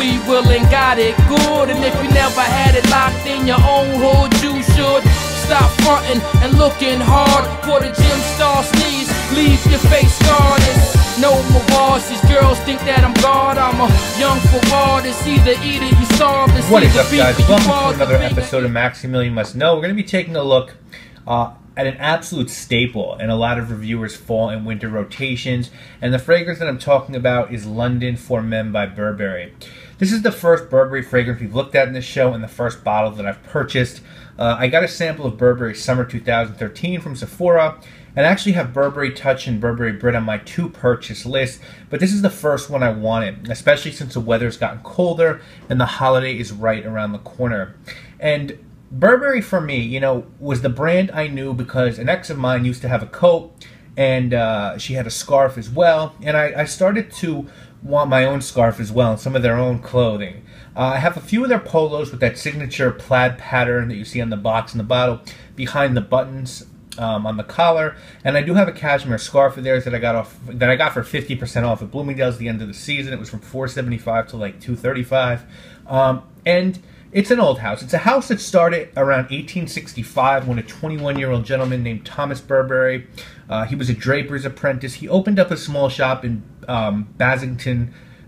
free will and got it good. And if you never had it locked in your own hood, you should stop fronting and looking hard for the gym star sneeze. Leave your face scarred. No mirage. These girls think that I'm God. I'm a young Ferrari. It's either eat it, you starve. What is up, guys? Welcome to another episode of Maximilian Must Know. We're going to be taking a look at an absolute staple in a lot of reviewers' fall and winter rotations. And the fragrance that I'm talking about is London for Men by Burberry. This is the first Burberry fragrance we've looked at in this show and the first bottle that I've purchased. I got a sample of Burberry Summer 2013 from Sephora, and I actually have Burberry Touch and Burberry Brit on my to purchase list, but this is the first one I wanted, especially since the weather's gotten colder and the holiday is right around the corner. And Burberry for me, you know, was the brand I knew because an ex of mine used to have a coat, and she had a scarf as well, and I started to want my own scarf as well and some of their own clothing. I have a few of their polos with that signature plaid pattern that you see on the box and the bottle behind the buttons on the collar, and I do have a cashmere scarf of theirs that I got for 50% off at Bloomingdale's at the end of the season. It was from $475 to like $235, and it's an old house. It's a house that started around 1865 when a 21-year-old gentleman named Thomas Burberry, he was a draper's apprentice. He opened up a small shop in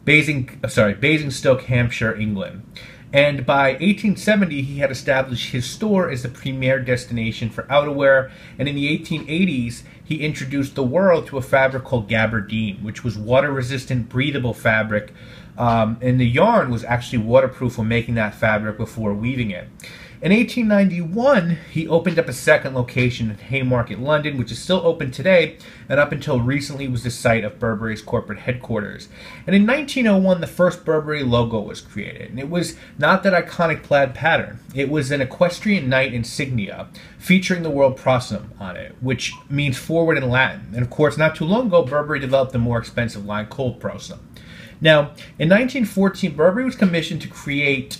Basingstoke, Hampshire, England. And by 1870, he had established his store as the premier destination for outerwear. And in the 1880s, he introduced the world to a fabric called gabardine, which was water-resistant, breathable fabric. And the yarn was actually waterproof when making that fabric before weaving it. In 1891, he opened up a second location in Haymarket, London, which is still open today, and up until recently was the site of Burberry's corporate headquarters. And in 1901, the first Burberry logo was created, and it was not that iconic plaid pattern. It was an equestrian knight insignia featuring the word prosum on it, which means forward in Latin. And of course, not too long ago, Burberry developed the more expensive line called prosum. Now, in 1914, Burberry was commissioned to create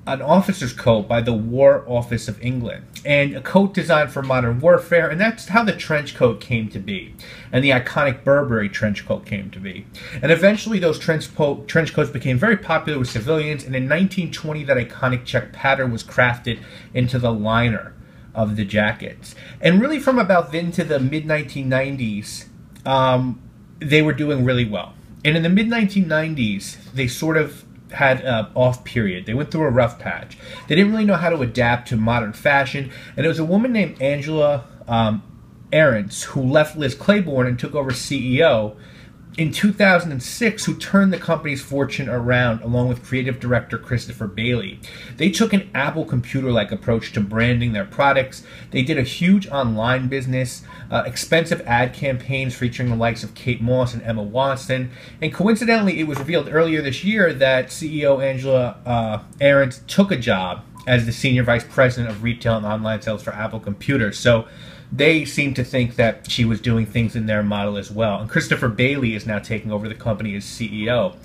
an officer's coat by the War Office of England, and a coat designed for modern warfare, and that's how the trench coat came to be, and the iconic Burberry trench coat came to be. And eventually those trench coats became very popular with civilians, and in 1920 that iconic check pattern was crafted into the liner of the jackets. And really from about then to the mid-1990s, they were doing really well. And in the mid-1990s, they sort of had an off period. They went through a rough patch. They didn't really know how to adapt to modern fashion. And it was a woman named Angela Ahrendts who left Liz Claiborne and took over CEO in 2006, who turned the company's fortune around along with creative director Christopher Bailey. They took an Apple computer-like approach to branding their products. They did a huge online business, expensive ad campaigns featuring the likes of Kate Moss and Emma Watson. And coincidentally, it was revealed earlier this year that CEO Angela Ahrendts took a job as the senior vice president of retail and online sales for Apple computers. So they seem to think that she was doing things in their model as well. And Christopher Bailey is now taking over the company as CEO.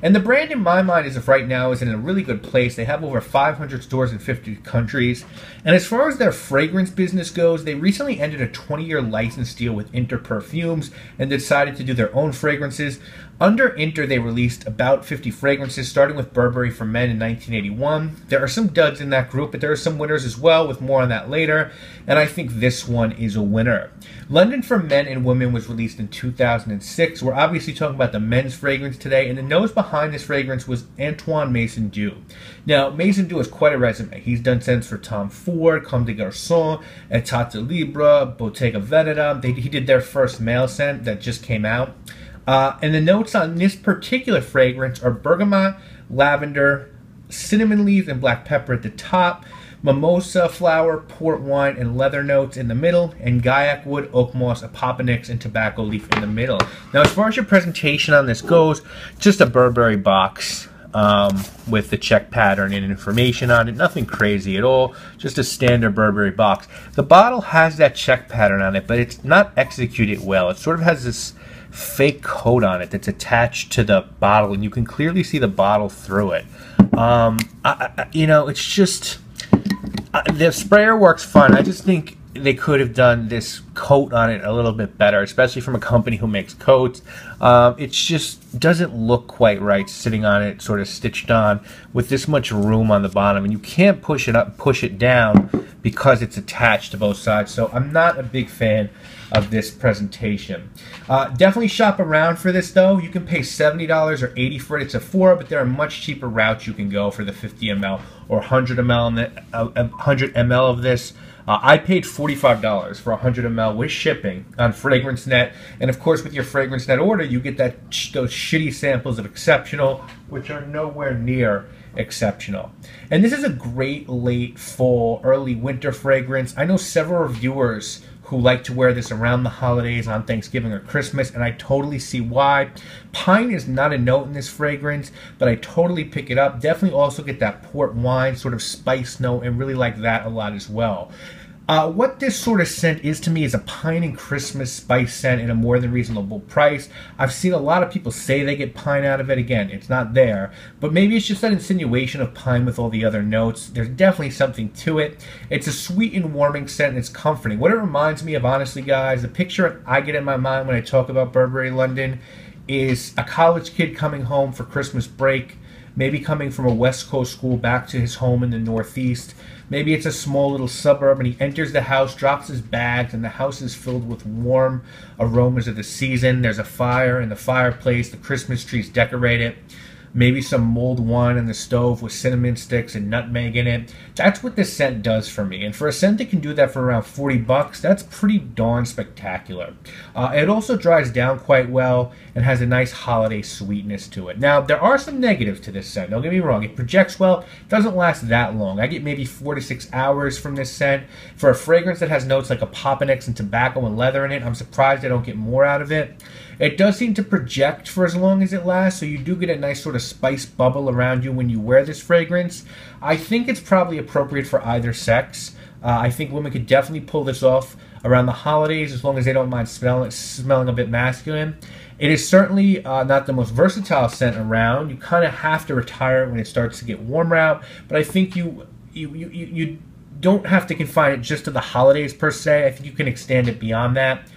And the brand, in my mind, as of right now, is in a really good place. They have over 500 stores in 50 countries. And as far as their fragrance business goes, they recently ended a 20-year license deal with Inter Perfumes and decided to do their own fragrances. Under Inter, they released about 50 fragrances, starting with Burberry for Men in 1981. There are some duds in that group, but there are some winners as well, with more on that later. And I think this one is a winner. London for Men and Women was released in 2006. We're obviously talking about the men's fragrance today, and the nose behind this fragrance was Antoine Maison Dew. Now, Maison Dew has quite a resume. He's done scents for Tom Ford, Comme des Garçons, Etat de Libre, Bottega Veneta. He did their first male scent that just came out. And the notes on this particular fragrance are bergamot, lavender, cinnamon leaves, and black pepper at the top, mimosa flower, port wine, and leather notes in the middle, and guaiac wood, oak moss, apoponix, and tobacco leaf in the middle. Now, as far as your presentation on this goes, just a Burberry box with the check pattern and information on it. Nothing crazy at all. Just a standard Burberry box. The bottle has that check pattern on it, but it's not executed well. It sort of has this fake coat on it that's attached to the bottle, and you can clearly see the bottle through it. You know, it's just the sprayer works fine. I just think they could have done this coat on it a little bit better, especially from a company who makes coats. It just doesn't look quite right sitting on it, sort of stitched on, with this much room on the bottom. And you can't push it up, push it down, because it's attached to both sides. So I'm not a big fan of this presentation. Definitely shop around for this though. You can pay $70 or $80 for it. It's Sephora, but there are much cheaper routes you can go for the 50 ml or 100 ml of this. I paid $45 for 100 ml with shipping on FragranceNet, and of course with your FragranceNet order you get those shitty samples of Exceptional, which are nowhere near exceptional. And this is a great late fall, early winter fragrance. I know several reviewers who like to wear this around the holidays, on Thanksgiving or Christmas, and I totally see why. Pine is not a note in this fragrance, but I totally pick it up. Definitely also get that port wine sort of spice note, and really like that a lot as well. What this sort of scent is to me is a pine and Christmas spice scent at a more than reasonable price. I've seen a lot of people say they get pine out of it. Again, it's not there, but maybe it's just that insinuation of pine with all the other notes. There's definitely something to it. It's a sweet and warming scent, and it's comforting. What it reminds me of, honestly, guys, the picture I get in my mind when I talk about Burberry London is a college kid coming home for Christmas break, maybe coming from a West Coast school back to his home in the Northeast. Maybe it's a small little suburb, and he enters the house, drops his bags, and the house is filled with warm aromas of the season. There's a fire in the fireplace, the Christmas tree's decorated, maybe some mulled wine in the stove with cinnamon sticks and nutmeg in it. That's what this scent does for me. And for a scent that can do that for around 40 bucks, that's pretty darn spectacular. It also dries down quite well and has a nice holiday sweetness to it. Now, there are some negatives to this scent. Don't get me wrong. It projects well. It doesn't last that long. I get maybe 4 to 6 hours from this scent. For a fragrance that has notes like a Popinix and tobacco and leather in it, I'm surprised I don't get more out of it. It does seem to project for as long as it lasts, so you do get a nice sort of spice bubble around you when you wear this fragrance. I think it's probably appropriate for either sex. I think women could definitely pull this off around the holidays as long as they don't mind smelling a bit masculine. It is certainly not the most versatile scent around. You kind of have to retire it when it starts to get warmer out, but I think you don't have to confine it just to the holidays per se. I think you can extend it beyond that.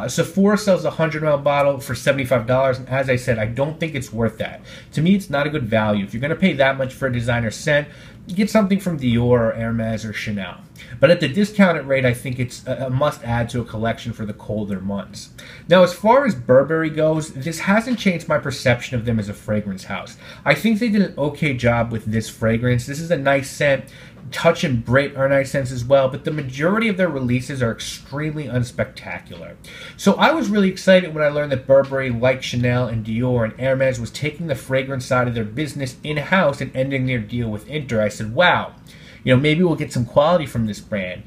Sephora sells a 100 ml bottle for $75, and as I said, I don't think it's worth that. To me, it's not a good value. If you're going to pay that much for a designer scent, get something from Dior or Hermes or Chanel. But at the discounted rate, I think it's a must-add to a collection for the colder months. Now, as far as Burberry goes, this hasn't changed my perception of them as a fragrance house. I think they did an okay job with this fragrance. This is a nice scent. Touch and Brit are nice scents as well, but the majority of their releases are extremely unspectacular. So I was really excited when I learned that Burberry, like Chanel and Dior and Hermes, was taking the fragrance side of their business in-house and ending their deal with Inter. I said, wow, maybe we'll get some quality from this brand.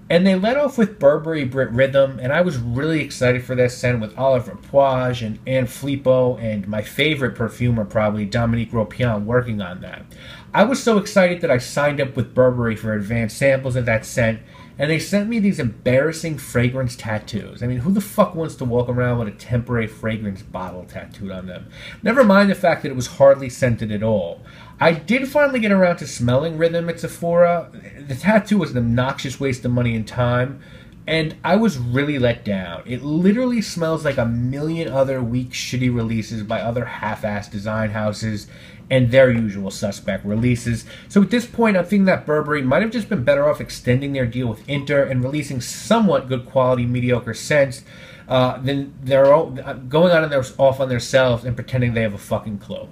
And they led off with Burberry Brit Rhythm, and I was really excited for that scent with Oliver Poage and Anne Filippo, and my favorite perfumer probably, Dominique Ropion, working on that. I was so excited that I signed up with Burberry for advanced samples of that scent, and they sent me these embarrassing fragrance tattoos. I mean, who the fuck wants to walk around with a temporary fragrance bottle tattooed on them? Never mind the fact that it was hardly scented at all. I did finally get around to smelling Rhythm at Sephora. The tattoo was an obnoxious waste of money and time, and I was really let down. It literally smells like a million other weak, shitty releases by other half-assed design houses and their usual suspect releases. So at this point, I'm thinking that Burberry might have just been better off extending their deal with Inter and releasing somewhat good quality, mediocre scents than they're all going off on themselves and pretending they have a fucking clue.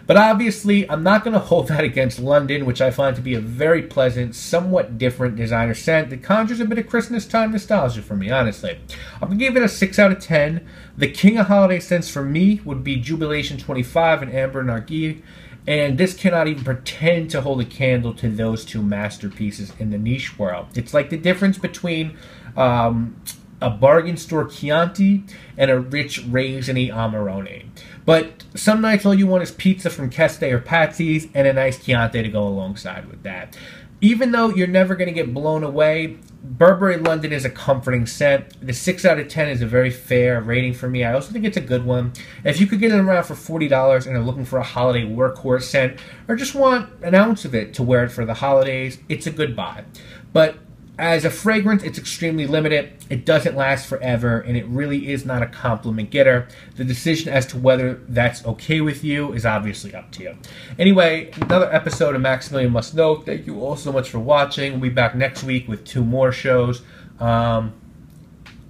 But obviously, I'm not going to hold that against London, which I find to be a very pleasant, somewhat different designer scent that conjures a bit of Christmas time nostalgia for me, honestly. I'm going to give it a 6 out of 10. The king of holiday scents for me would be Jubilation 25 and Amber Narguilé, and this cannot even pretend to hold a candle to those two masterpieces in the niche world. It's like the difference between a bargain store Chianti and a rich raisiny Amarone. But some nights all you want is pizza from Keste or Patsy's and a nice Chianti to go alongside with that. Even though you're never going to get blown away, Burberry London is a comforting scent. The 6 out of 10 is a very fair rating for me. I also think it's a good one. If you could get it around for $40 and are looking for a holiday workhorse scent, or just want an ounce of it to wear it for the holidays, it's a good buy. But As a fragrance, it's extremely limited. It doesn't last forever, and it really is not a compliment getter. The decision as to whether that's okay with you is obviously up to you. Anyway, another episode of Maximilian Must Know. Thank you all so much for watching. We'll be back next week with 2 more shows.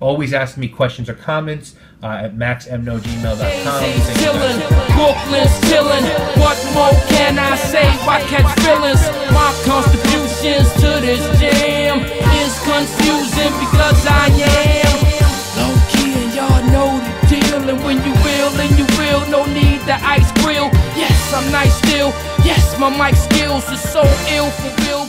Always ask me questions or comments at maxmknow@gmail.com. Brooklyn's chillin'. What more can I say? Why catch feelings? My contributions to this jam is confusing because I am low key and y'all know the deal. And when you will, no need the ice grill. Yes, I'm nice still. Yes, my mic skills is so ill for real.